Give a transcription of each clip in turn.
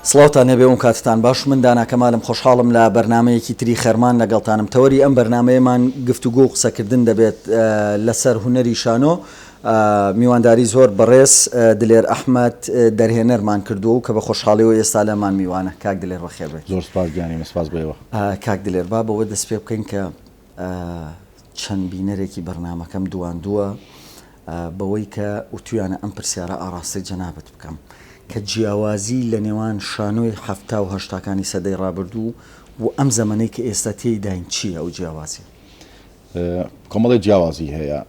سڵاوتان هەبێ و کاتتان باش من دانا کەمالم خۆشحاڵم لە بەرنمەیەکی تری خەرمان لەگەڵتانم تەوەری ئەم بەرنمەیەمان گفتوگۆ و قسەکردن دەبێت لەسەر هونەری شانۆ میوانداری زۆر بەڕێز دلێر ئەحمەد دەرهێنەرمان کردو و کە بە خۆشحاڵیەوە ئێستا لەمان میوانە کاک دلێر بەخێر بێت. زۆر سپاس گیانی مسپاس بێەوە. کاک دلێر با بەوە دەست پێ بکەین کە چەند بینەرێکی بەرنمەکەم دواندووە بەوەی کە وتویانە ئەم پرسیارە ئاڕاستی جەنابەت بکەم کە جیاوازی لە نێوان شانۆی 1970 سەدەی ڕابردوو و ئەم زەمانەی کە ئێستا تێیداین چییە ئەو جیاوازی؟ کۆمەڵی جیاوازی هەیە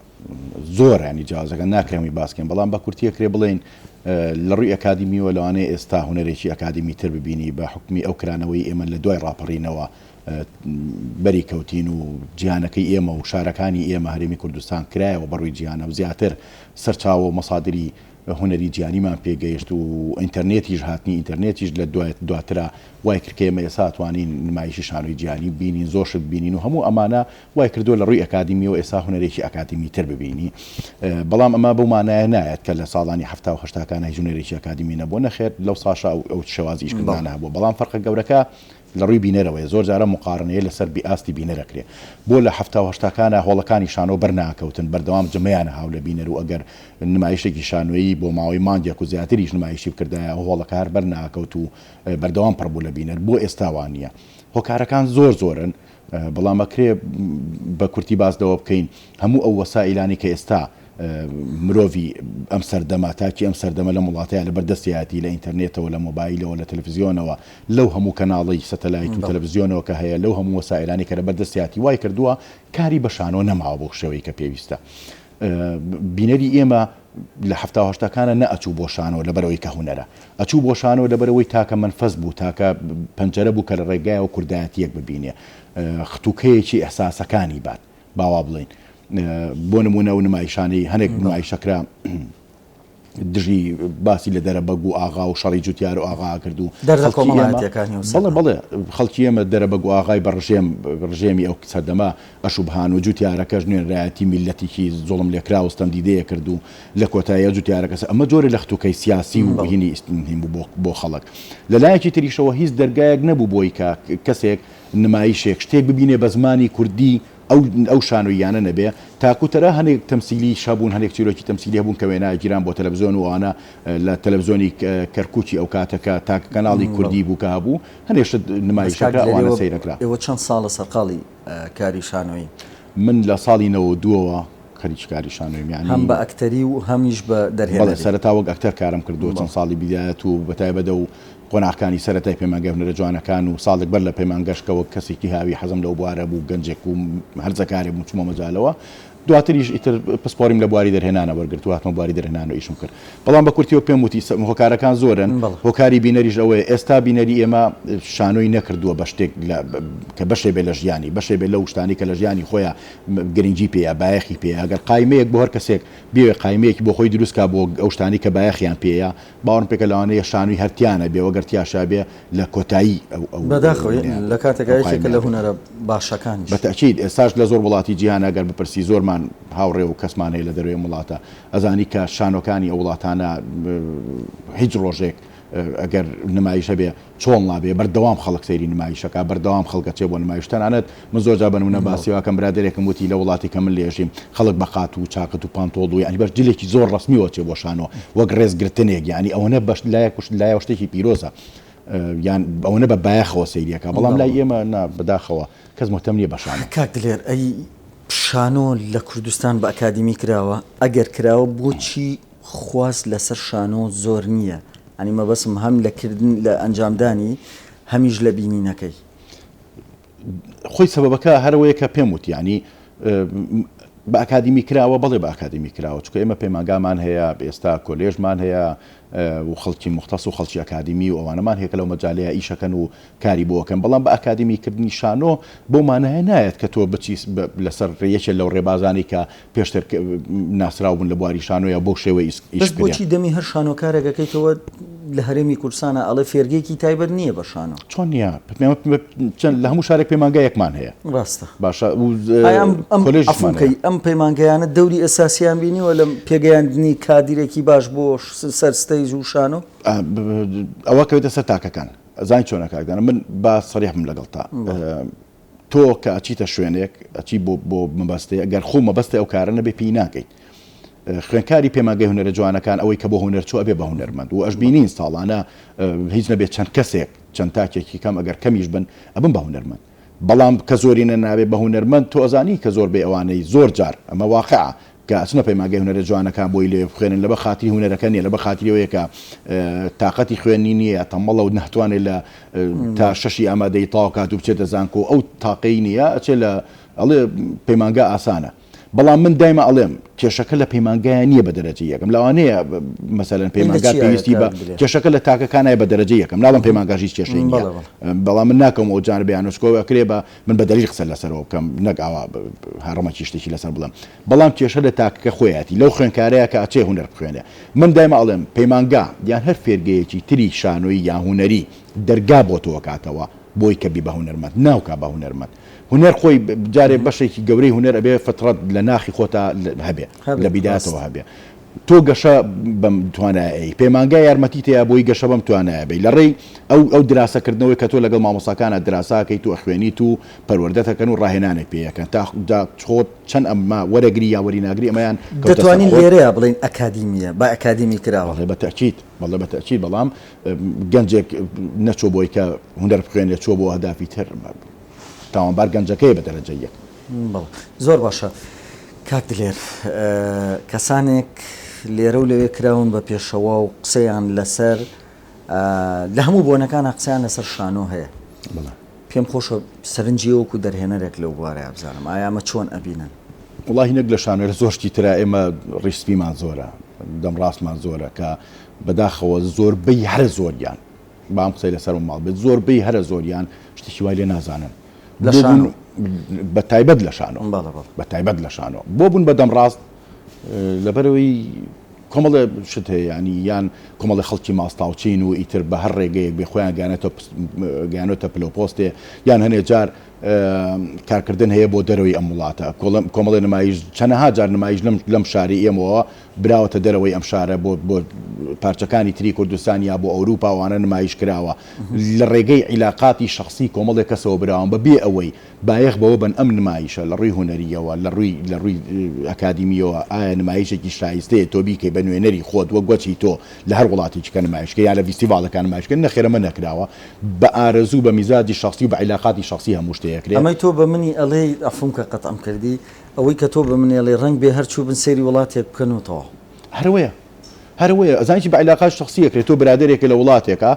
زۆر ینی جیاوازەکە ناکرێمی باسکەین بەڵام بە کورتیە کرێ بڵێن لە ڕووی ئەکادمیوە لەوانەیە ئێستا هونەرێکی ئەکادمی تر ببینی بە حکمی ئەو کرانەوەی ئێمە لە دوای ڕاپەڕینەوە بەری کەوتین و جیهانەکەی ئێمە و شارەکانی ئێمە هەرێمی کوردستان کرایەوە بەڕووی جیهانە و زیاتر سەرچاوە و مەسادری هونەری جیهانیمان پێگەیشت و ئینتەرنێتیش هاتنی ئینتەرنێتیش لە دواترا وای کردکێمە ئێستا توانین نمایشی شانۆی جیهانی بینین زۆرشت بینین و هەموو ئەمانە وای کردو لە ڕووی ئەکادمیەوە ئێستا هونەرێکی ئەکادمی تر ببینی بەڵام ئەمە بەمانایە نایەت کە لە ساڵانی 1970 ژنێرێکی ئەکادمی نەبوو نەخێت لەو ساشا ئەو شێوازی ئیشکردانە هەبوو بەڵام فەرقە گەورەکە لە ڕووی بینەرەوەی زۆر جارە مقارنەیە لەسەر بیئاستی بینەرەکرێ بۆ لە 1970 هۆڵەکانی شانۆ بەرناکەوتن بەردەوام جمەیانە هاو لە بینەر و ئەگەر نمایشێکی شانۆیی بۆ ماوەی مانگێک و زیاتریش نمایشی بکردایە هۆڵەکە هەر بەرناکەوت و بەردەوام پڕبوو لە بینەر بۆ ئێستاوانە هۆکارەکان زۆرن بەڵام ئەکرێ بە کورتی باسدەوە بکەین هەموو ئەو وەسائلانی کە ئێستا مرۆڤی ئەم سەردەما تاکی ئەم سەردەمە لە وڵاتەیە لە بەردەستیاتی لە ئینتەرنێتەوە لە مۆبایلەوە لە تەلەڤیزیۆنەوە لەو هەموو کەناڵی سەتەلایت و تەلەڤیزیۆنەوە کە هەیە لەو هەموو وەسائلانی کە لە بەردەستیاتی وای کردووە کاری بە شانۆ نەماوە بۆ شێوەی کە پێویستە بینەری ئێمە لە 1970 نەئەچوو بۆ شانۆ لەبەرەوەی کە هونەرە ئەچوو بۆ شانۆ لەبەرەوەی تاکە منفەس بوو تاکە پەنجەرە بوو کە لە ڕێگایەوە کوردایەتیەک ببینێ ختوکەیەکی ئەحساسەکانی بات باوا بڵین بۆ نمونە و نمایشانەی هەنێک نمایشەکرا دژی باسی لە دەرەبەگ و ئاغا و شەڕی جوتیار و ئاغا کرد و بەڵێ خەڵکی ئێمە دەرەبەگ و ئاغای بەڕژێمی ئەو سەردەما ئەشوبهان و جوتیارەکەش نوێنرایەتی میلەتێکی زوڵم لێکرا و ستەمدیدەیە کرد و لە کۆتاییە جوتیارەکەس ئەمە جۆرە لە ختوکەی سیاسی و هینی ئیسنهیم بۆ خەڵک لەلایەکی تریشەوە هیچ دەرگایەک نەبوو بۆی کە کەسێک نمایشێک شتێک ببینێ بە زمانی کوردی ئەو شانۆیانە نەبێ تاکوتەرە هەنێک تەمسیلی شەبوون هەنێک چیرۆکی تەمسیلی هەبوون کە وێنای گیران بۆ تەلەڤیزۆن و ئەوانە لە تەلەڤیزۆنی کەرکوچی ئەو کاتەکە تاکە کەناڵی کوردی بوو کە هەبوو هەنێشت نمایشەکە ئەوانە سەیرەکرا. ئێوە چەند ساڵە سەرقاڵی کاری شانۆیی؟ من لە ساڵی 92ەوە خەریکی کاری شانۆیم یانی هەم بە ئەکتەری و هەمیش بە دەرهێنەری سەرەتا وەک ئەکتەر کارم کردووە چەند ساڵی بیدایەت و بەتایبەتە و قۆناغەکانی سەرەتای پەیمانگای هونەرە جوانەکان و ساڵێک بەر لە پەیمانگەشتەوە کەسێکی هاوی حەزم لەو بوارە بوو گەنجێک و هەرزەکاری بوو چوومە مەجالەوە دواتریش ئیتر پسپۆریم لە بواری دەرهێنانە وەرگرت و هاتمە بواری دەرهێنان و ئیشم کرد بەڵام بە کورتیەوە پێم وتی هۆکارەکان زۆرن هۆکاری بینەریش ئەوەیە ئێستا بینەری ئێمە شانۆی نەکردووە بە شتێک کە بەشێ بێ لە ژیانی بەشێ بێ لەو شتانی کە لە ژیانی خۆیان گرنگی پێەیە بایەخی پێەیە ئەگەر قایمەیەک بۆ هەر کەسێک بێ قایمەیەکی بۆ خۆی دروستکە بۆ ئەو شتانی کە بایەخیان پێەیە باوەڕم پێکە لەوانەیە شانۆی هەرتیانە بێ وەگەر تیاشا بێ لە کۆتایی بەداخەوە لە کاتێکە لە هونەرە باشەکانی بەتەکید ئێستاش لە زۆر وڵاتی جیهان ئەگەر بپرسی زۆرمان هاوڕێ و کەسمان هەیە لە دەروێ وڵاتە ئەزانی کە شانۆکانی ئەو وڵاتانە هیچ ڕۆژێک ئەگەر نمایشە بێ چۆڵ نابێ بەردەوام خەڵک سەیری نمایشەکە بەردەوام خەڵکە چێ بۆ نمایشتەنانەت من زۆر جا بنمونە باسیواکەم برادێکم وتی لە وڵاتی کە من لێژیم خەڵک بە قات و چاقت و پانتۆڵ و یعنی بەش جلێکی زۆر ڕسمیەوە چێ بۆ شانۆ وەک ڕێزگرتنێک یعنی ئەوەنە بەش لایە شتێکی پیرۆزە یان ئەوەنە بە بایەخەوە سەیریەکە بەڵام لای ئێمە بەداخەوە کەس مهتەم نییە بە شانۆ. کاک دلێر ئەی شانۆ لە کوردستان بە ئەکادمی کراوە ئەگەر کراوە بۆچی خواست لەسەر شانۆ زۆر نییە ئەنی مەبەسم هەم لەکردن لە ئەنجامدانی هەمیش لە بینینەکەی خۆی سەبەبەکە هەرەوەیە کە پێم وتی ینی بە ئەکادمی کراوە بەڵێ بە ئەکادمی کراوە چکە ئێمە پەیمانگامان هەیە ئێستا کۆلێژمان هەیە و خەڵکی مختص و خەڵکی ئەکادمی و ئەوانەمان هەیە کە لەو مەجالەیە ئیشەکەن و کاری بۆکەن بەڵام بە ئەکادمیکردنی شانۆ بۆمانەیە نایەت کە تۆ بچی لەسەر ڕێیەکێک لەو ڕێبازانی کە پێشتر ناسراوبوون لە بواری شانۆیە بۆ شێوەی ئیش بۆچی دەمی هەر شانۆکارێکەکەیتەوە لە هەرێمی کوردستانە ئەڵێ فێرگێکی تایبەت نییە بە شانۆ چۆن نییە لە هەموو شارێک پەیمانگایەکمان هەیە ڕاستە باشە ئەم پەیمانگەیانە دەوری ئەساسیان بینیوە لە پێگەیاندنی کادیرێکی باش بۆ سەرستەی قسەی و شانۆ ئەوە کەوتە سەر تاکەکان زانین چۆنە کاکدانە من با سەریحم لەگەڵ تا تۆ کە ئەچیتە شوێنێک ئەچی بۆ مەبەستەیە گەر خۆ مەبەستە ئەو کارە نەبێ پێی ناکەیت خوێنکاری پێماگەی هونەرە جوانەکان ئەوەی کە بۆ هونەر چوە ئەبێ بە هونەرمەند و ئەش بینین ساڵانە هیچ نەبێت چەند کەسێک چەند تاکێکی کەم ئەگەر کەمیش بن ئەبن بە هونەرمەند بەڵام کە زۆرینە نابێت بە هونەرمەند تۆ ئەزانی کە زۆر بێ ئەوانەی زۆر جار ئەمە واقعە کە ئەچنە پەیماگەی هونەرە جوانەکان بۆی لێ بخوێنن لە بە خاتری هونەرەکە نیە لە بە خاتریەوەیە کە تااقەتی خوێنی نییە تەمەڵە و نەتوانێت لە تا شەشی ئامادەی تاو کات و بچێتە زانکۆ ئەو تاقەی نییە ئەچێ لە ئەڵێ پەیمانگا ئاسانە بەڵام من دایمە ئەڵێم کێشەکە لە پەیمانگایە نییە بە دەرەجە یەکەم لەوانەیە مەسەلەن پەیمانگا پێویستی بە کێشەکە لە تاکەکانایە بە دەرەجە یەکەم ناڵم پەیمانگاژی کێشەی نییە بەڵام من ناکەم ئەو جانبیانوسکۆ کرێ بە من بە دەلیل قسە لەسەرەوە بکەم نەک ئاوا هەڕەمەکی شتێکی لەسەر بڵم بەڵام کێشە لە تاکەکە خۆیەتی لەو خوێنکارەیە کە ئەچێ هونەر بخوێنێ من دایمە ئەڵێم پەیمانگا یان هەر فێرگەیەکی تری شانۆی یان هونەری دەرگا بۆ تۆ کاتەوە بۆی کە بی بە هونەرمەند ناوکا بە هونەرمەند هونەر خۆی جارێ بەشێکی گەورەی هونەر ئەبێ فترەت لە ناخی خۆتا هەبێ لە بیداتەوە هەبێ تۆ گەشە بەم توانایی پەیمانگای یارمەتی تەیە بۆی گەشە بەم توانایە بێ لە ڕێی ئەو دراسەکردنەوەی کە تۆ لەگەڵ مامۆساکانە دراساکەیت و خوێنیت و پەروەردەتەکەن و ڕاهێنانێک پێیەکەن تا خۆت چەند ئەمە وەرەگری یا وەریناگری ئەمەیان دەتوانین لێرەیە بڵین ئەکادیمیە با ئەکادیمی کراوە بە تەکید بە تەکید بەڵام گەنجێک نەچۆ بۆی کە هونەر بخوێنێت چۆ بۆ هەدافی تر تاوانبار گەنجەکەی بە دەرەجە یەک زۆر باشە کاک دلێر کەسانێک لێرە و لەوێ کراون بە پێشەوە و قسەیان لەسەر لە هەموو بۆنەکانە قسەیان لەسەر شانۆ هەیە پێم خۆشە سەرنجی وەکو دەرهێنەرێک لەو بوارەیە بزانم ئایا ئەمە چۆن ئەبینن وڵاهی نەک لە شانۆ لە زۆرشتی ترا ئێمە ڕیسپیمان زۆرە دەمڕاستمان زۆرە کە بەداخەوە زۆربەی هەرە زۆریان بام قسەی لەسەر ماڵ بێت زۆربەی هەرە زۆریان شتێکی وای لێ نازانن بە تایبەت لە شانۆ بە تایبەت لە شانۆ بۆ بوون بە دەمڕاست لەبەرەوەی کۆمەڵە شت هەیە ینی یان کۆمەڵی خەڵکی ماستاوچین و ئیتر بە هەر ڕێگەیەک بێ خۆیان گیانۆتە پلۆپۆستێ یان هەنێ جار کارکردن هەیە بۆ دەرەوەی ئەم وڵاتە کۆمەڵی نمایش چەندەها جار نمایش لەم شاری ئێمەوە براوەتە دەرەوەی ئەم شارە بۆ پارچەکانی تری کوردستان یا بۆ ئەوروپا وانە نمایش کراوە لە ڕێگەی عیلاقاتی شخصی کۆمەڵێک کەسەوە براون بەبێ ئەوەی بایەخ بەوە بن ئەم نمایشە لە ڕووی هونەریەوە لە ڕووی ئەکادیمیەوە ئایا نمایشێکی شایستەیە تۆ بیکەی بە نوێنەری خۆت وە گوەچی تۆ لە هەر وڵاتێکیکە نمایشکە یا لە فیستیڤالەکان نمایشکردن نەخێرەمە نەکراوە بە ئارەزوو بە میزاجی شخصی و بە عیلاقاتی شخصی هەموو شتەیەکرێ ئەمەی تۆ بە منی ئەڵێ ئەفم کە قەتعم کردی ئەوەی کە تۆ بە منی ئەڵێ ڕەنگ بێ هەرچوو بن سەیری وڵاتێک بکەنەوە هەروەیە ئەزانیی بە عیلاقات شخصیەکرێت تۆ برادێکە لە وڵاتێکە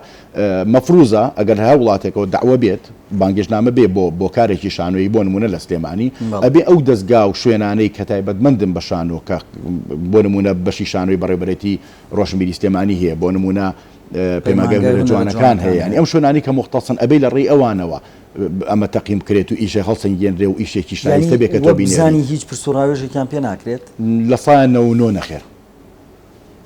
مەفروزە ئەگەر هەر وڵاتێکەوە داوە بێت بانگێژنامە بێ بۆ کارێکی شانۆیی بۆ نمونە لە سلێمانی ئەبێ ئەو دەستگا و شوێنانەی کە تایبەتمەندن بە شانۆ کە بۆ نمونە بەشی شانۆی بەڕێبەرێتی ڕۆشنبیری سلێمانی هەیە بۆ نمونە پەیمانگای جوانەکان هەیە ینی ئەم شوێنانی کە مختەسن ئەبێ لە ڕێی ئەوانەوە ئەمە تەقیم کرێت و ئیشە هەڵسەنگێنرێ و ئیشێکی شایستە بێ کە تۆ بینێ هیچ پرسوڕاوێژێکیان پێ ناکرێت لە سایە 99 نەخێر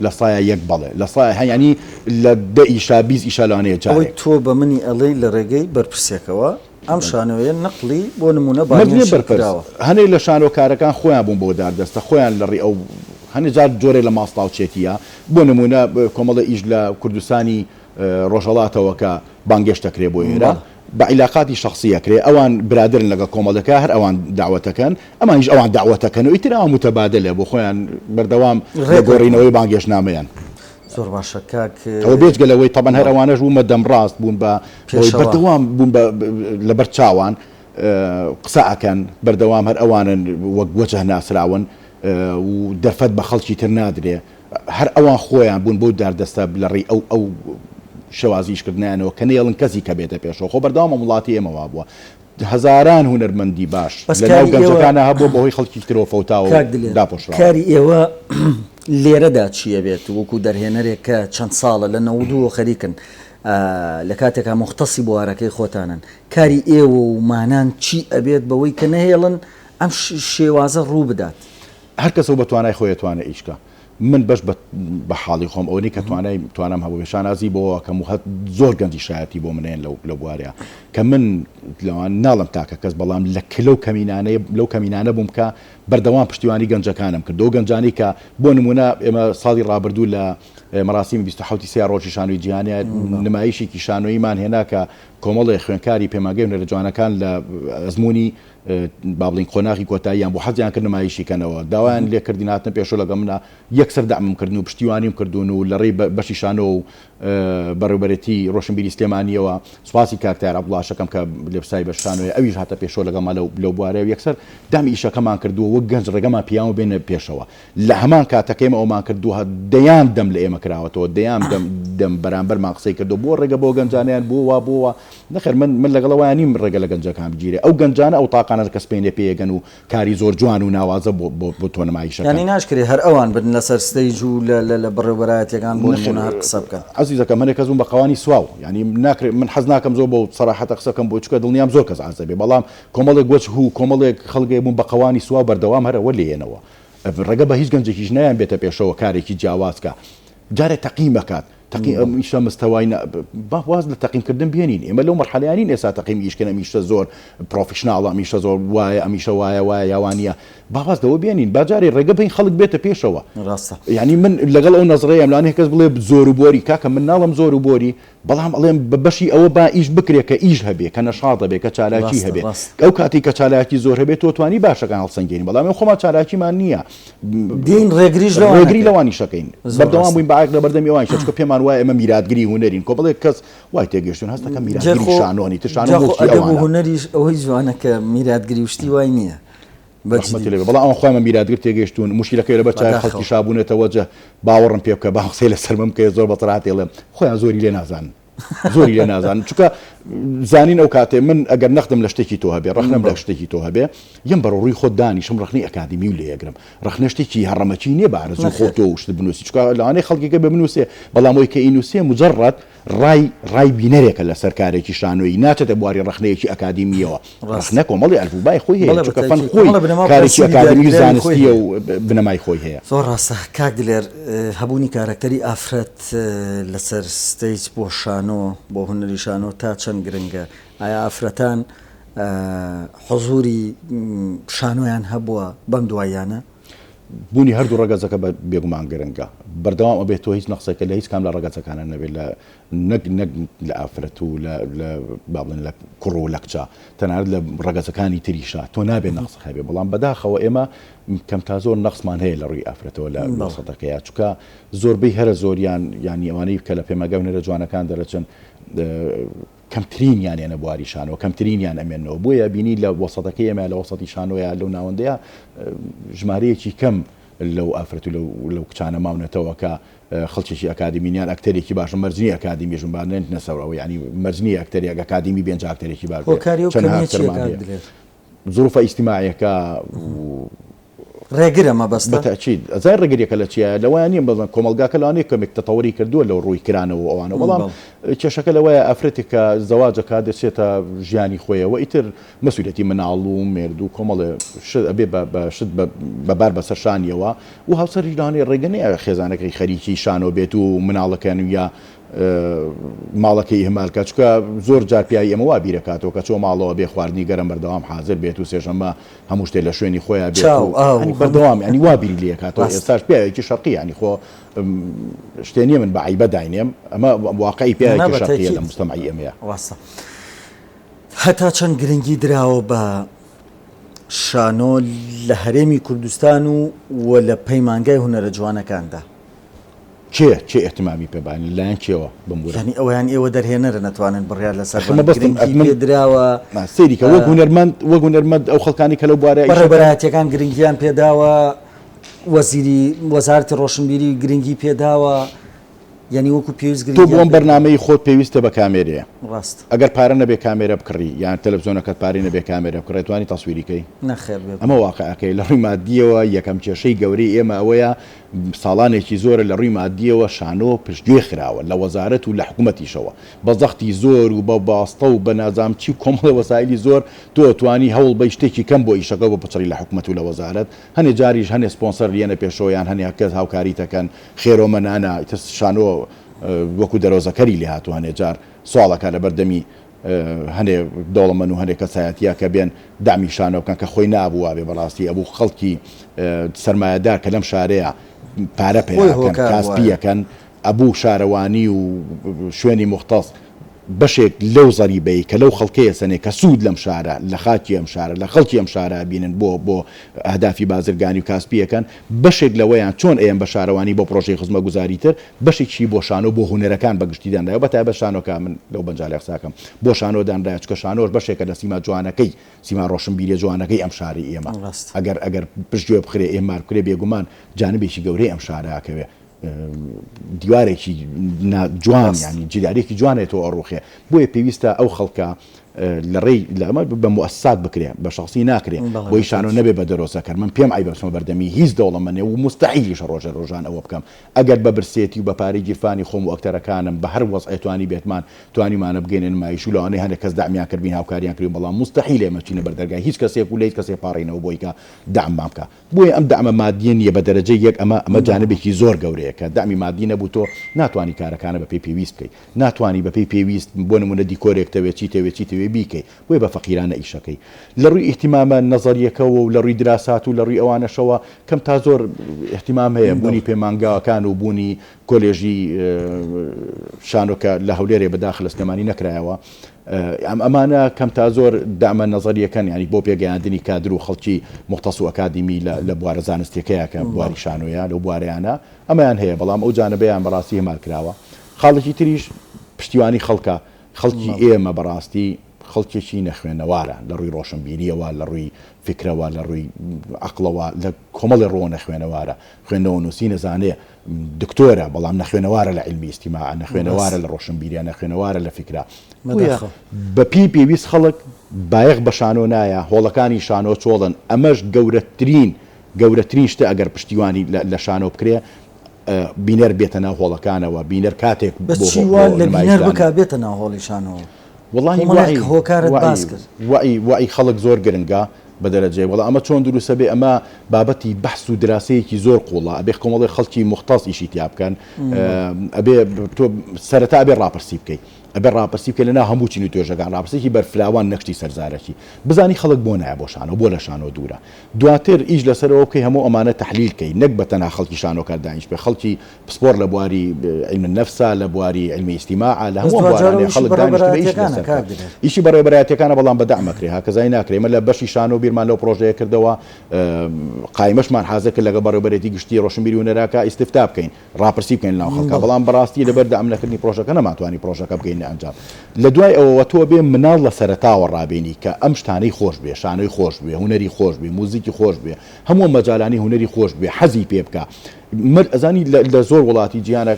لە سایە یەک بەڵێ لە سایە هەیانی لە دە ئیشا 20 ئیشە لەوانەیە جارێک تۆ بە منی ئەڵێ لە ڕێگەی بەرپرسێکەوە ئەم شانۆیە نەقلی بۆ نمونە بەرپرسراوە هەنێک لە شانۆکارەکان خۆیان بوون بۆ داردەستە خۆیان لە ڕێ ئەو هەنێ جار جۆرێ لە ماستاوچێتیە بۆ نمونە کۆمەڵە ئیش لە کوردستانی ڕۆژهەڵاتەوە کە بانگێشتەکرێ بۆ ئێرە بە عیلاقاتی شخصیەکرێ ئەوان برادرن لەگە کۆمەڵەکە هەر ئەوان داوەتەکەن ئەمانیش ئەوان داوەتەکەن و ئیتر ئەوان متەبادلە بۆ خۆیان بەردەوام ڕێگۆڕینەوەی بانگێشنامەیان زۆر باشە کاک ئەوە بێجگەلەوەی تەبەن هەر ئەوانەش بوومە دەمڕاست بوون بە بەردەوام بوون لەبەر چاوان قسە ئەکەن بەردەوام هەر ئەوانن وەک وەجه ناسراون و دەرفەت بە خەڵکی تر نادرێ هەر ئەوان خۆیان بوون بۆ داردەستە لە ڕێی ئەو شەوازیشکردنیانەوە کە نێڵن کەسی کە بێتە پێشەوە خۆ بەردەوامە وڵاتی ئێمەوە بووە هەزاران هونەرمەندی باش لەناو گەنجەکانە هەبوو بەهۆی خەڵکی ترەوە فەوتاوە داپۆشراوە کاری ئێوە لێرەدا چیە بێت وەکو دەرهێنەرێک کە چەند ساڵە لە 92 خەریکن لە کاتێکا مختصی بوارەکەی خۆتانن کاری ئێوە و مانان چی ئەبێت بەوەی کە نەهێڵن ئەم شێوازە ڕوو بدات هەر کەسەوە بە توانای خۆی توانە ئیشکە من بەش بە حاڵی خۆم ئەوەی کە توانم هەبوو شانازی بۆەوە کەم هەت زۆر گەنجی شایەتی بۆ منێن لە بوارەیە کە من لەوان ناڵم تاکە کەس بەڵام لەو کەمینانە بووم کە بەردەوام پشتیوانی گەنجەکانم کرد و گەنجانی کە بۆ نمونە ئێمە ساڵی ڕابردوو لە مەراسیمی 27 سیا ڕۆژی شانۆی جیهانیە نمایشێکی شانۆیمان هێنا کە کۆمەڵی خوێنکاری پێماگەی هونەرە جوانەکان لە ئەزمموی با بڵین قۆناغی کۆتاییان بۆ حەزیان کرد نمایشیکەنەوە داوایان لێ کردیناتن پێشۆ لەگە منە یەکسەر دامم کردن و پشتیوانیم کردوون و لە ڕێی بەشی شانۆ و بەڕێوەبەرەتی ڕۆشنبیری سلێمانیەوە سوپاسی کاکتار عەبدوڵاشەکەم کە لێبسای بە شانۆی ئەویش هاتە پێشۆ لەگەڵمان لەو بوارەیە یەکسەر دامی ئیشەکەمان کردووە وەک گەنج ڕێگەمان پیاوە بێنە پێشەوە لە هەمان کاتەکەم ئەومان کردووە دەیان دەم لە ئێمە کراوەتەوە دەیان دەم بەرامبەرمان قسەی کردو بۆ ڕێگە بۆ گەنجانیان بووە نەخێر من لەگەڵەوەیان نیم ڕێگە لە گەنجەکان بگیرێ ئەو گەنجانە ئەو تاقانە کە سپێنێ پێگەن و کاری زۆر جوان و ناوازە بۆ تۆ نمایشەکان ینی ناشکرێ هەر ئەوان بن لەسەر ستەیج و لە بەڕێوەبەرایەتیەکان بۆ نمونە هەر قسە بکەن عەزیزەکە من کەس بووم بە قەوانی سواو ینی ناکرێت من حەز ناکەم زۆر بۆ سەراحەتە قسەکەم بۆ چکە دڵنیام زۆر کەس عەزە بێ بەڵام کۆمەڵێک گوۆچ و کۆمەڵێک خەڵگێ بوون بە قەوانی سوا بەردەوام هەرەوە لێنەوە ڕێگە بە هیچ گەنجێکیش نەیان بێتە پێشەوە کارێکی جیاوازکە جارێک تەقیمەکات ئیشە مستەوای باواز لە تەقیمکردن بێنین ئێمە لەو مەرحەلەیانین ئێستا تەقیم ئیشکەن ئەمیشە زۆر پرۆفشناڵە ئەمیشە زۆر وایە ئەمیشە وایە یاوانە باواز لەوە بێنین باجارێ ڕێگە بین خەڵک بێتە پێشەوە ڕاستە یعنی من لەگەڵ ئەو نەزڕەیەم لانێ کەس بڵێ زۆر و بۆری کاکە من ناڵم زۆر و بۆری بەڵام ئەڵێم بە بەشی ئەوە با ئیش بکرێ کە ئیش هەبێ کە نەشاڵ دەبێ کە چالاکی هەبێ ئەو کاتی کە چالاکی زۆر هەبێت تۆ توانی باشەکان هەڵسەنگێنی بەڵام خۆمان چالاکیمان نییە دین ڕێگری لەوانی شەکەین بەردەوام بووین باعک لە بەردەمی ئەوان شەچکە پێمان وایە ئەمە میراتگری هونەرین کۆمەڵێک کەس وای تێگەشتون هەستەکە میراتگری شانۆنی تشانۆ هونەریش ئەوەی جوانە کە میراتگری وشتی وای نییە بەڵام ئەو خۆمە میراتگر تێگەشتون مشکلەکەی لەبەر چای خەڵکی شابوونێتەوە جە باوەڕم پێ بکە با قسەی لە سەرمم کە زۆر بەتەڕات ئێڵێم خۆیان زۆری لێ نازانن زۆری لێ نازانن چونکە زانین ئەو کاتێ من ئەگەر نەختم لە شتێکی تۆ هەبێ ڕخنم لە شتێکی تۆ هەبێ یم بەڕۆڕووی خۆ دانیشم ڕخنی ئەکادمی و لێ یەگرم ڕخنە شتێکی هەڕەمەچی نییە بە ئارەزوو خۆ تۆ شت بنووسی چونکە لەوانەیە خەڵکێکە بە بنووسێ بەڵام ئەوی کە ئینووسێ مجەڕەت ڕای بینەرێکە لە سەرکارێکی شانۆیی ناچێتە بواری ڕخنەیەکی ئەکادمیەوە ڕخنە کۆمەڵی ئەلفوبای خۆی هەیە چونکە فەن خۆی کارێکی ئەکادمی زانستیە و بنەمای خۆی هەیە زۆر ڕاستە کاک دلێر هەبوونی کارکتەری ئافرەت لەسەر ستەیج بۆ شانۆ بۆ هونەری شانۆ تا چەند گرنگە ئایا ئافرەتان حضوری شانۆیان هەبووە بەم دواییانە بوونی هەردوو ڕەگەزەکە بە بێگومان گرنگە بەردەوام ئەبێت تۆ هیچ نەخسەکە لە هیچ کام لە ڕەگەزەکانە نەبێت نەک لە ئافرەت و با بڵێن لە کوڕ و لە کچە تەنانەت لە ڕەگەزەکانی تریشە تۆ نابێت نەخسە هەبێ بەڵام بەداخەوە ئێمە کەم تا زۆر نەخسمان هەیە لە ڕووی ئافرەتەوە لە وەسەتەکەیە چونکە زۆربەی هەرە زۆریان ینی ئەوانەی کە لە پێمەگە هونەرە جوانەکان دەرەچن کەمترینیان ێنە بواری شانەوە کەمترینیان ئەمێنەوە بۆیە بینی لە وەسەتەکەی ئێمە لە وەسەتی شانۆیە لەو ناوەندەیە ژمارەیەکی کەم لەو ئافرەت و لەو کچانە ماونەتەوە کە خەڵکیی ئەکادیمینیان ئەکتەرێکی باشە مەرجنی ئەکادیمی ژمبانێن نەسەرەوە ینی مەرجنی ئەکتەرێک ئەکادیمی بێنج ئاکتەرێکی باش زروفە ئیجتیماعیەکە ڕێگرە مەبەستە بەتەکید ئەزای ڕێگریەکە لە چیە لەوایە نیە بەڵام کۆمەلگاکە لەوانەیە کەمێک تەتەوەری کردووە لەو ڕووی کرانەوە ئەوانە بەڵام کێشەکە لەوەیە ئافرەتێک کە زەواجەکە دەچێتە ژیانی خۆیەوە ئیتر مەسئولیەتی مناڵ و مێرد و کۆمەڵێ ئەبێ شت بەبار بەسەر شانیەوە و هاوسەری لەوانەیە ڕێگە نیە خێزانەکەی خەریکی شانۆ بێت و مناڵەکەن یا ماڵەکەی هەمالکە چکە زۆر جار پیاوی ئەمە وا بیرەکاتەوە کە چۆ ماڵەوە بێ خواردنی گەرم بەردەوام حاضر بێت و سێشەممە هەموو شتێ لە شوێنی خۆیان بێت بەردەوام ینی وا بیری لێکاتەوە ئێستاش پیاوێکی شەرقی ینی خۆ شتێنیە من بە عیبە داینێم ئەمە واقعی پیاوێکی شەرقیە لە مجتەمەعی ئێمەیە واسە هەتا چەند گرنگی دراوە بە شانۆ لە هەرێمی کوردستان و لە پەیمانگای هونەرە جوانەکاندا چێ ئەحتیمامی پێبان لایەن کێوە بمبوورە ینی ئەویان ئێوە دەرهێنەرە نەتوانن بڕیار لەسەر گرنگی پێدراوە سەیری کە وەک هونەرمەند ئەو خەڵکانی کە لەو بوارە بەڕێبەرایەتیەکان گرنگیان پێداوە وەزارەتی ڕۆشنبیری گرنگی پێداوە ینی وەکو پێویست تۆ بۆم بەرنامەی خۆت پێویستە بە کامێرەیە ڕاست ئەگەر پارە نەبێ کامێرە بکڕی یان تەلەڤیزۆنەکەت پارەی نەبێ کامێرە بکڕێت توانی تەسویریکەی نەخێر ئەمە واقعەکەی لە ڕووی مادیەوە یەکەم کێشەی گەورەی ئێمە ئەوەیە ساڵانێکی زۆرە لە ڕووی مادیەوە شانۆ پشتگوێ خراوە لە وەزارەت و لە حکوومەتیشەوە بە زەختی زۆر و بە باستە و بە نازام چی کۆمەڵە وەسایلی زۆر تۆ توانی هەوڵ بە شتێکی کەم بۆ ئیشەکە بۆ پچڕی لە حکوومەت و لە وەزارەت هەنێ جاریش هەنێ سپۆنسەر لێنە پێشۆیان هەنێ کەس هاوکاریتەکەن خێرۆمەنانە شانۆ وەکو دەرۆزەکەری لێ هاتوانێ جار سواڵەکە لە بەردەمی هەنێ دەوڵەمەند و هەندێک کەسایەتیە کە بێن دامی شانۆ بکەن کە خۆی نابووە بێ بەڕاستی ئەبوو خەڵکی سەرمایەدار کە لەم شارەیە پارە پێیەکەن کاسپیەکەن ئەبوو شارەوانی و شوێنی مختص بەشێک لەو زەریبەی کە لەو خەڵکەیە سنێ کە سوود لەم شارە لە خاکی ئەم شارە لە خەڵکی ئەم شارە بینن بۆ ئەهدافی بازرگانی و کاسپیەکەن بەشێک لەوەیان چۆن ئێم بە شارەوانی بۆ پرۆژەی خزمە گوزاریتر بەشێکی بۆ شانۆ بۆ هونەرەکان بەگشتیداندا بەتای بە شانۆکە من لەو بەنجالێ قساکەم بۆ شانۆداندا چکە شانۆش بەشێکە لە سیما جوانەکەی سیما ڕۆشنبیری جوانەکەی ئەم شاری ئێمە ئەگەر پشتگوێ بخرێ ئێمار بکرێ بێگومان جانبێکی گەورەی ئەم شارەکەوێ دیوارێکی جوان ینی جدارێکی جوانێتەوە ئەڕوخێ بۆیە پێویستە ئەو خەڵکە لەڕێی لەمە بە موسسات بکرێ بە شخصی ناکرێ بۆی شانۆ نەبێ بە دەرۆسەکەر من پێم ئای بەسمە بەردەمی هیچ دەوڵەمەندێ و مستحیلیش ڕۆژە ڕۆژان ئەوە بکەم ئەگەر بە برسێتی و بە پارەی گیرفانی خۆم و ئەکتەرەکانم بە هەر وەزعێتوانی بێتمان توانیمانە بگەێنن نمایش و لەوانەیە هەندێک کەس دامیان کردبین هاوکاریان کردین بەڵام مستحیلێ مەچینە بەردەرگای هیچ کەسێک و لەیت کەسێ پاڕینەوە بۆی کە داعممان بکە بۆیە ئەم دامە مادیە نیە بە دەرەجەی یەک ئەمە جانبێکی زۆر گەورەیە کە دامی مادی نەبوو تۆ ناتوانانی کارەکانە بە پێی پێویست بکەیت ناتوانانی بە پێی پێویست بۆ نمونە دیکۆرێک تەوێت چیتەوێ بیکەی بۆیە بە فەقیرانە ئیشەکەی لە ڕووی ئیحتیمامە نەزەریەکەەوە و لە ڕووی دراسات و لە ڕووی ئەوانەشەوە کەم تا زۆر احتیمام هەیە بوونی پەیمانگاوەکان و بوونی کۆلێژی شانۆکە لە هەولێرێ بەداخل سلێمانی نەکرایەوە ئەمانە کەم تا زۆر دامە نەزەریەکەن ینی بۆ پێگەیاندنی کادر و خەڵکی مختص و ئەکادیمی لە بوارە زانستیەکەیە کە بواری شانۆیە لەو بوارەیانە ئەمەیان هەیە بەڵام ئەو جانبەیان بەڕاستی هەمار کراوە خاڵێکی تریش پشتیوانی خەڵکی ئێمە بەڕاستی خەڵکێکی نەخوێنەوارە لە ڕووی ڕۆشنبیریەوە لە ڕووی فکرەوە لە ڕووی عقلەوە لە کۆمەڵی ڕۆ نەخوێنەوارە خوێندنەوە نووسی نەزانێ دکتۆرە بەڵام نەخوێنەوارە لە علمی ئیجتیماع نەخوێنەوارە لە ڕۆشنبیریە نەخوێنەوارە لە فکرە بە پێویست خەڵک بایەخ بە شانۆ نایە هۆڵەکانی شانۆ چۆڵن ئەمەش گەورەترین شتە ئەگەر پشتیوانی لە شانۆ بکرێ بینەر بێتە ناو هۆڵەکانەوە بینەر کاتێک لە بینەر بکا بێتە ناو هۆڵی شانەوە والله وعی خەڵک زۆر گرنگە بە دەرەجێ وڵا ئەمە چۆن دروستە بێ ئەمە بابەتی بەحث و دراسەیەکی زۆر قوڵە ئەبێ کۆمەڵی خەڵکی مختص ئیشی تیا بکەن ئەبێ تۆ سەرەتا ئەبێ ڕاپرسی بکەیت ئەبێ ڕاپرسی بکە لەنا هەموو چین و توێژەکان ڕاپرسێکی بەرفراوان نەختی سەرزارەکی بزانی خەڵک بۆ نایە بۆ شانۆ بۆ لە شانۆ دوورە دواتر ئیش لەسەرەوە بکەی هەموو ئەمانە تەحلیلکەی نەک بەتەنها خەڵکی شانۆکار دانیش بێ خەڵکی پسپۆر لە بواری علم النەفسا لە بواری علمی ئیجتیماع لە هەموو بوارانێ خەڵک دانیش ئیشی بەڕێوەبەرایەتەکانە بەڵام بەدەعم مەکرێ هاکەزای ناکرێ مە لە بەشی شانۆ بیرمان لەو پرۆژەیە کردەوە قایمەشمان حازە کرد لەگە بەڕێوەبەرێتی گشتی ڕۆشنبیری و نەراکە ئیستفتا بکەین ڕاپرسی بکەین لەناو خەڵکە بەڵام بەڕاستی لەبەر دەعم نەکردنی پرۆژەکە نەماتوانی پرۆژەکە بگەین ئەنجام لە دوای ئەوەوە تۆ بێ مناڵ لە سەرەتاوە ڕابێنی کە ئەم شتانەی خۆش بێ شانۆی خۆش بێ هوەری خۆش بێ موزیکی خۆش بێ هەموو مەجالانی هوەری خۆش بێ حەزی پێ بکە ئەزانی لە زۆر وڵاتی جیانە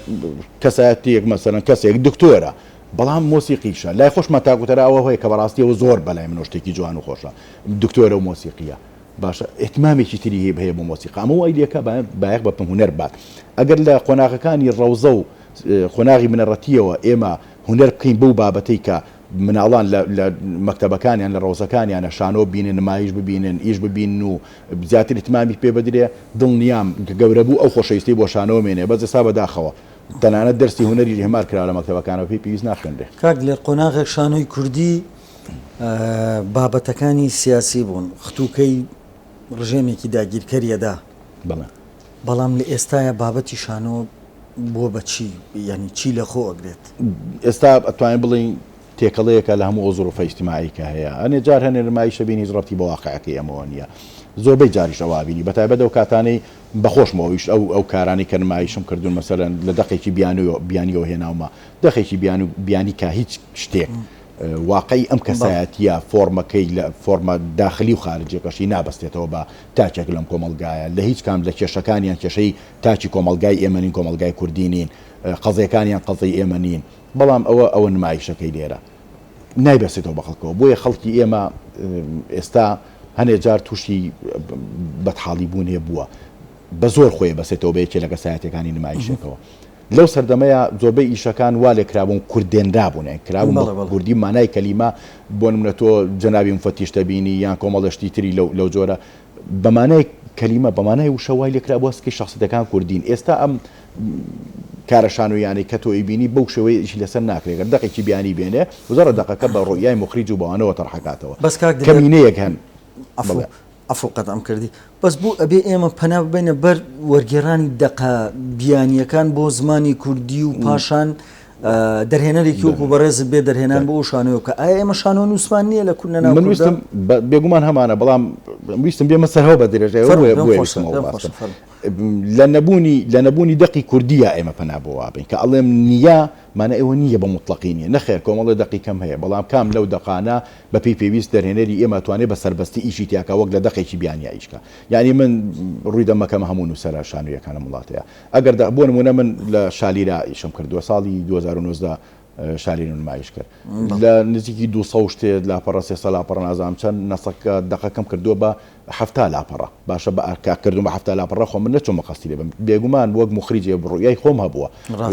کەسایەتێک مەسەرەن کەسێک دکتۆرە بەڵام مۆسیقیشە لای خۆشمە تاکوتەرە ئەوە هۆی کە بەڕاستیەوە زۆر بەلای من شتێکی جوان و خۆشە دکتۆرە و مۆسیقیە باشە احتمامێکی تری هەیە بۆ مۆسیقا ئەمە ئایدیەکە بایەخ بە هونەر بات ئەگەر لە قۆناغەکانی ڕەوزە و قۆناغی منەڕەتیەوە ئێمە هونەر بکەین بەو بابەتەی کە مناڵان لە مەکتەبەکانیان لە ڕۆزەکانیانە شانۆ ببینن نمایش ببینن ئیش ببینن و زیاتر احتمامی پێ بدرێ دڵنیام گەورە بوو ئەو خۆشەویستی بۆ شانۆ مێنێ بەس ئێستا بەداخەوە تەنانەت دەرسی هونەری هێمار کرا لە مەکتەبەکانەوە پێی پێویست ناخوێندرێ کاک لێ قۆناغێک شانۆی کوردی بابەتەکانی سیاسی بوون ختووکەی ڕژێمێکی داگیرکەریەدا بەڵام لە ئێستاە بابەتی شانۆ بۆ بەچی ینی چی لە خۆ ئەگرێت ئێستا ئەتوانین بڵین تێکەڵەیەکە لە هەموو ئۆزۆر ئیجتیماعیکە هەیە ئەنێ جار هەنێ نمایشە بینی زڕەتی بە واقعەکەی ئەمەوە نیە زۆربەی جاریش ئەوا بینی بەتایبەت ئەو کاتانەی بەخۆشمەوەیش ئەو کارانی کە نمایشم کردوون مەسەرەن لە دەقێکی بیانیەوە هێناومە دەقێکی بیانی کا هیچ شتێک واقعی ئەم کەسایەتیە فۆرمەکەی لە فۆرمە داخلی و خارجەکەشی نابەستێتەوە بە تاچێک لەم کۆمەلگایە لە هیچ کام لە کێشەکانیان کێشەی تاچی کۆمەلگای ئێمەنین کۆمەلگای کوردینین قەزەکانیان قەزەی ئێمەنین بەڵام ئەوە نمایشەکەی لێرە نایبەستێتەوە بە خەڵکەوە بۆیە خەڵکی ئێمە ئێستا هەنێ جار تووشی بەدحاڵی بوونێ بووە بە زۆر خۆی بەسێتەوە بەیەکێ لە کەسایەتەکانی نمایشێکەوە لەو سەردەمەیە زۆربەی ئیشەکان وا لێ کرابوون کوردێنرابوون کرابوون کوردی مانای کەلیمە بۆ نمونە تۆ جەنابی مفەتیشتە بینی یان کۆمەڵەشتی تری لەو جۆرە بەمانای کەلیمە بەمانای وشەوای لێ کرابووە سکی شخصیەکان کوردین ئێستا ئەم کارە شانۆیانی کە تۆی بینی بەو شێوەیە ئیشی لەسەر ناکرێت دقێکی بیانی بێنێ وزارە دقەکە بە ڕۆیای مخریج و بەوانەوە تەرحەکاتەوە بەس کەمینەیەک هەن ئەفقەت ئەم کردی بەس بوو ئەبێ ئێمە پەنا ببینە بەر وەرگێڕانی دقە بیانیەکان بۆ زمانی کوردی و پاشان دەرهێنەرێکی وەکو بەڕێز بێ دەرهێنان بۆ شانۆیە بکە ئایا ئێمە شانۆ نووسمان نییە لە کورد من ویستم بێگومان هەمانە بەڵام ویستم بێمە سەرەوە بە درێژەیە لە نەبوونی دقی کوردیە ئێمە پەنا بۆ وابین کە ئەڵێم نییە مانە ئێوە نییە بە مطلقینە نەخێر کۆمەڵی دقی کەم هەیە بەڵام کام لەو دقانە بە پێی پێویست دەرهێنەری ئێمە توانێت بە سربەستی ئیشی تیاکە وەک لە دقێکی بیانیا ئیشکە یعنی من ڕووی دەمەکەم هەموو نووسەرە شانۆیەکانە وڵاتەیە ئەگەر بۆ نمونە من لە شالیرا ئیشم کردووە ساڵی 2019 شالین نمایش کرد لە نزیکی 200 شتێ لاپەڕە 300 لاپەڕە نازام چەند نەسەکە دقەکەم کردووە بە 7 لاپەڕە باشە بە ئەرکاکردم بە 7 لاپەڕە خۆم من نەچۆم مەقەستی لێ بم بێگومان وەک مخریجێ بڕویای خۆم هەبووە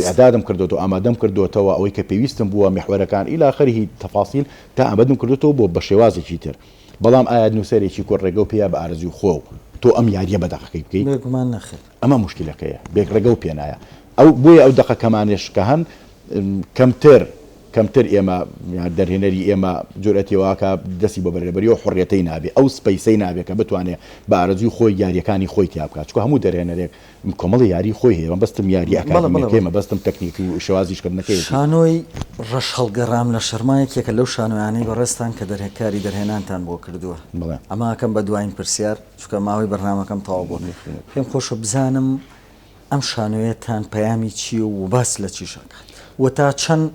ئەدادم کردوەوە ئامادەم کردوەوە ئەوەی کە پێویستم بووە میحوەرەکان ئیلا خەریهی تەفاسیل تا ئامادەم کردوەوە بۆ بە شێوازێکی تر بەڵام ئایا نووسەرێکی کۆ ڕێگە و پێیا بە ئارزوی خۆ تۆ ئەم یاریە بە دقەکەی بکەیت بێگومان نەخێر ئەمە مشکلەکەیە بێک ڕێگە و پێنایە ئەو بۆیە ئەو دقەکەمانێش کە هەن کەمتر ئێمە دەرهێنەری ئێمە جورئەتی واکە دەستی بە بەرەبەری و حڕێتەی نابێ ئەو سپەیسەی نابێت کە بتوانێت بە ئارەزوی خۆی یاریەکانی خۆی تیا بکات چکە هەموو دەرهێنەرێک کۆمەڵی یاری خۆی هەیە بەستم یاری ئەکادمیەکەی مەبەستم تەکنیکی و شێوازیشکردنەکەی شانۆی ڕەش هەڵگەڕام لە شەرمایەکێکە لەو شانۆیانەی بەڕێستان کە دەرهێکاری دەرهێنانتان بۆ کردووە ئەماکەم بە دوایین پرسیار چکە ماوەی بەرنامەکەم تەواو بوو پێم خۆشە بزانم ئەم شانۆیەتان پەیامی چییە و باس لە چیشەکات و تا چەند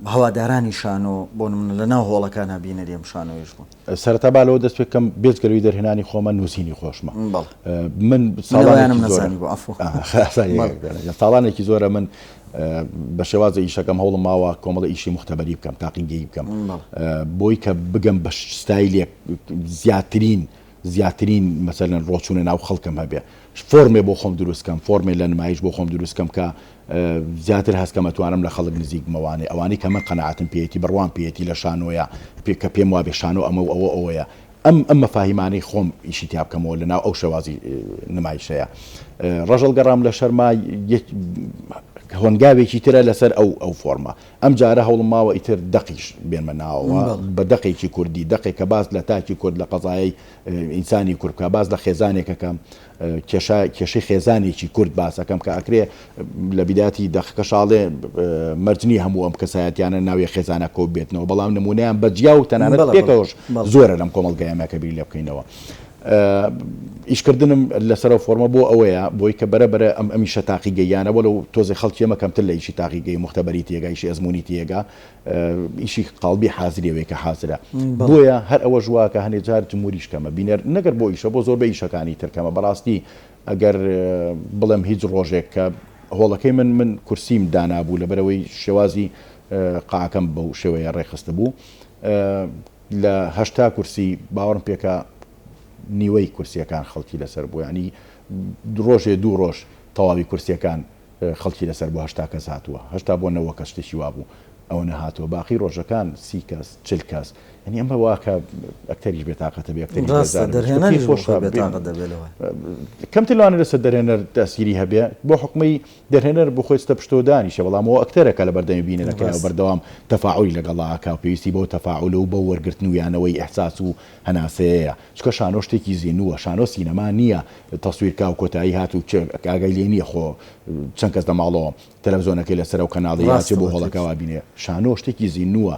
هەوادارانی شانۆ بۆ من لەناو هۆڵەکان هەبینەری ئەم شانۆیش بوون سەرەتا بالەوە دەست پێکەم بێزگەروی دەرهێنانی خۆمە نووسینی خۆشمە من ساڵانێکی زۆرە من بە شێوازە ئیشەکەم هەوڵم ماوە کۆمەڵە ئیشی مختبەری بکەم تاقیگەی بکەم بۆی کە بگەم بە ستایلێک زیاترین مەسەلەن ڕۆچوونە ناو خەڵکم هەبێ فۆرمێ بۆ خۆم دروستکەم فۆرمێ لە نمایش بۆ خۆم دروستکەم کە زیاتر هەستکەمە توانم لە خەڵک نزیک مەوانێ ئەوانەی کە من قەنەعەتم پێیەتی بڕوان پێیەتی لە شانۆیە کە پێم وابێ شانۆ ئەمە و ئەوەیە ئەم مەفاهیمانەی خۆم ئیشی تیا بکەمەوە لەناو ئەو شێوازی نمایشەیە ڕەژەڵ گەڕام لە شەرما هۆنگاوێکی ترە لەسەر ئەو فۆرمە ئەم جارە هەوڵم ماوە ئیتر دقیش بێنمە ناوەوە بە دقێکی کوردی دقێکە باز لە تاکی کورد لە قەزایی ئینسانی کورد کە باز لە خێزانێکەکەم کێشەی خێزانێکی کورد باسەکەم کە ئەکرێ لە بیداتی دەقەکە شاڵێ مەرجنی هەموو ئەم کەسایەتیانە ناوی خێزانە کۆ بێتنەوە بەڵام نمونەیان بەجیا و تەنانەت پێکەوەش زۆرە لەم کۆمەڵگەیەمەکە بیر لێ بکەینەوە ئیشکردنم لەسەر فۆرمە بۆ ئەوەیە بۆی کە بەرەبرە ئەمیشە تاقیگەیانە بۆ لەو تۆزی خەڵکی ئەمەکەمتر لە ئیشی تاقیگەی مختبەری تێگا ئیشی ئەزمموی تێگا ئیشی قاڵبی حازریەوەی کە حازرە بۆیە هەر ئەوە ژواکە هەنێ جار جمهوریشکەمە بینەر نەگەر بۆ ئیشە بۆ زۆر بە ئیشەکانی ترکەمە بەڕاستی ئەگەر بڵێم هیچ ڕۆژێک کە هۆڵەکەی من کورسیم دانابوو لەبەرەوەی شێوازی قاکەم بەو شێوەیە ڕێخستە بوو لە 8 کورسی باوەڕم پێکە نیوەی کورسیەکان خەڵکی لەسەر بوو ینی ڕۆژێ دوو ڕۆژ تەواوی کورسیەکان خەڵکی لەسەر بۆ 8 کەس هاتووە 8 بۆ 9 کەس شتێکی وابوو ئەوە نەهاتوە باقی ڕۆژەکان 30 کەس 40 کەس ینی ئەمە واکە ئەکتەریش بێتاقەتە بێ کەمتر لەوانە لەسەر دەرهێنەر تاسیری هەبێ بۆ حکومەی دەرهێنەر بۆ خۆی ستە پشتۆدانیشە بەڵامەوە ئەکتەرەکە لە بەردەمی بینەکە بەردەوام تەفاعولی لەگەڵاکە و پێویستی بۆ تەفاعول و بە وەرگرتن و یانەوەی ئەحساس و هەناسەیە چکە شانۆ شتێکی زیینووە شانۆ سینەما نییە تەسویرکا و کۆتایی هات و ئاگای لێ نییە خۆ چەند کەس دەماڵەوە تەلەڤیزۆنەکەی لەسەر و کەناڵی یاچێ بۆ هەڵەکەوا بینێ شانۆ شتێکی زیینووە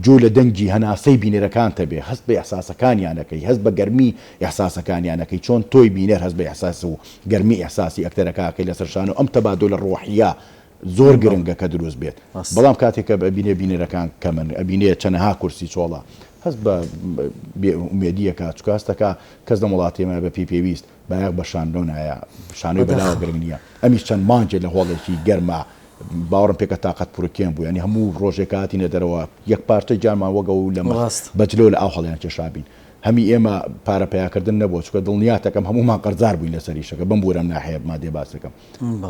جۆ لە دەنگی هەناسەی بینەرەکانتە بێ هەست بە ئەحساسەکانیانەکەی هەست بە گەرمی ئەحساسەکانیانەکەی چۆن تۆی بینەر هەست بە ئەحساس و گەرمی ئەحساسی ئەکتەرەکەکەی لەسەر شانۆ ئەم تەبادۆ لە ڕۆحیە زۆر گرنگە کە دروست بێت بەڵام کاتێککە ببینێ بینەرەکان کەمن ئەبینێ چەنەها کورسی چۆڵە هەست بە ئومێدیەکە چکاستەکە کەس لە وڵاتێمە بە پێویست بەیاک بە شانۆ نایە شانۆی بەلاوە گرنگ نییە ئەمیش چەند مانجێ لە هۆڵێکی گەرما باوەڕم پێکە تااقەت پڕکێن بوو ینی هەموو ڕۆژێکاتی نەدەرەوە یەک پارچە جارمان وەگە و لە بەجلۆ لە ئاو هەڵیان کێشابین هەمی ئێمە پارەپیاکردن نەبووە چکە دڵنیاتەکەم هەمومان قەرزار بووین لە سەریشەکە بم بورم ناحەیە مادێ باسەکەم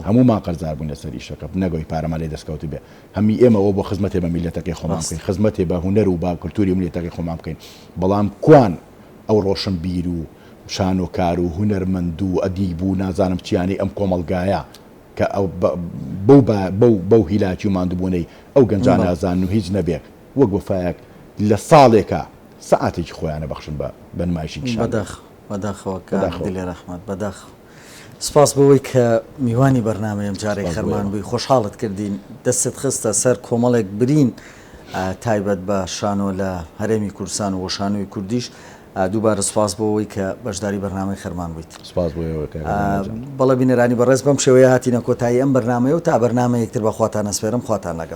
هەمومان قەرزار بووین لە سەریشەکە نەگەوی پارەمان لێ دەستکەوت بێ هەمی ئێمەوە بۆ خزمەتێ بە میلەتەکەی خۆمان بکەین خزمەتێ بە هونەر و با کولتوری میلەتەکەی خۆمان بکەین بەڵام کوان ئەو ڕۆشن بیر و شانۆکار و هونەرمەند و ئەدیب و نازانم چیانی ئەم کۆمەڵگایە کە ئەو بەو هیلاکی و ماندووبوونەی ئەو گەنجان نازان و هیچ نەبێت وەک وفایەک لە ساڵێکە سعاتێکی خۆیانە بەخشن بە نمایشی کشان بەداخەوە دلێ ڕەحمەت بەداخ سپاس بەوەی کە میوانی بەرنامەیەم جارێک خەرمان بووی خۆشحاڵت کردین دەستت خستە سەر کۆمەڵێک برین تایبەت بە شانۆ لە هەرێمی کوردستان و شانۆی کوردیش دووبارە سپاس بۆەوەی کە بەشداری بەرنامەی خەرمان بوویت سپاس بەڵە بینەرانی بەڕێز بەم شێوەیە هاتینە کۆتایی ئەم بەرنامەیە و تا بەرنامە یەکتر بەخواتان ئەسپێرم خواتان لەگەڵ